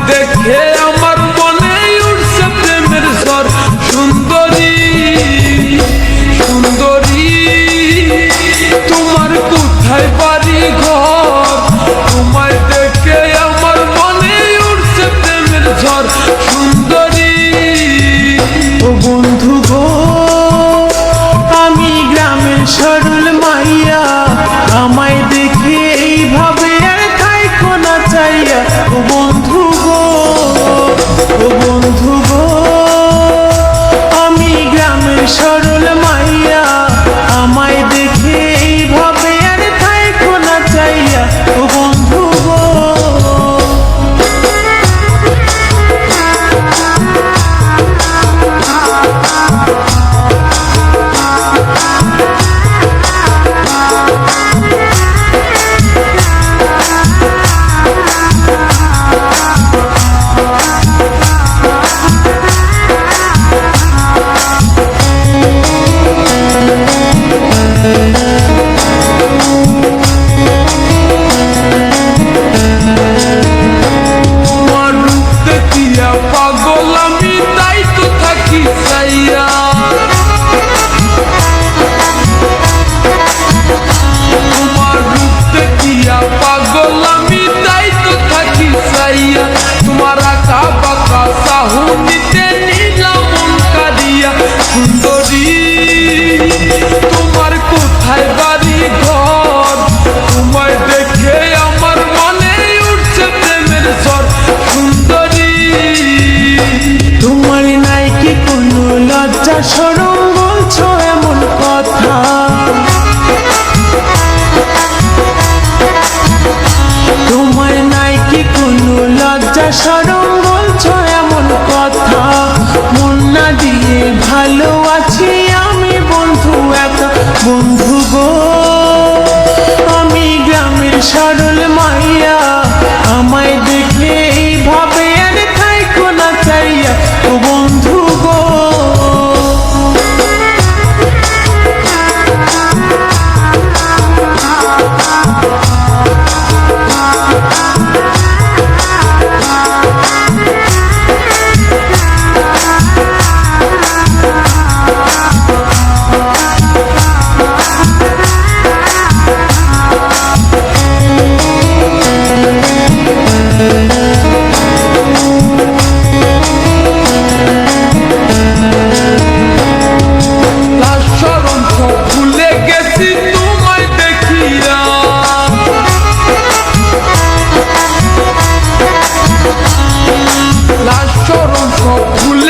দেখে আমার মনে উঠছে প্রেমের ঝড়। সুন্দরী সুন্দরী তোমার কোথায় বাড়ি ঘর? তোমায় দেখে আমার মনে উঠছে প্রেমের ঝড়। সুন্দরী ও বন্ধু গো, আমি গ্রামের সরল মাইয়া, আমায় দেখে এইভাবে আর থাইকো না চাইয়া। ও বন্ধু গো, ও বন্ধু গো, আমি গ্রামের সরল মাইয়া, আমায় দেখে এইভাবে আর থাইকো না চাইয়া। ও বন্ধু গো, পাগল আমি তাই তো থাকি চাইয়া। তোমার রূপ দেখিয়া পাগল আমি তাই তো থাকি চাইয়া। তোমার আঁকা বাঁকা চাহনিতে নিলাম মন কাঁদিয়া। সুন্দরী তোমার কোথায় বাড়ি ঘর? তোমায় দেখে আমার মনে উঠছে প্রেমের ঝড়। সুন্দরী তোমার নাই কি কোনো লজ্জা শরম, বলছো এমন কথা? তোমার নাই কি কোনো লজ্জা শরম, বলছো এমন কথা? মন না দিয়ে ভালো আছি আমি বন্ধু একা। বন্ধু গো, আমি গ্রামের সরল মাইয়া, আমায় দেখে এইভাবে আর থাইকো না চাইয়া। ও বন্ধু গো, লাজ শরম সব ভুলে গেছি তোমায় দেখিয়া। লাজ শরম সব ভুলে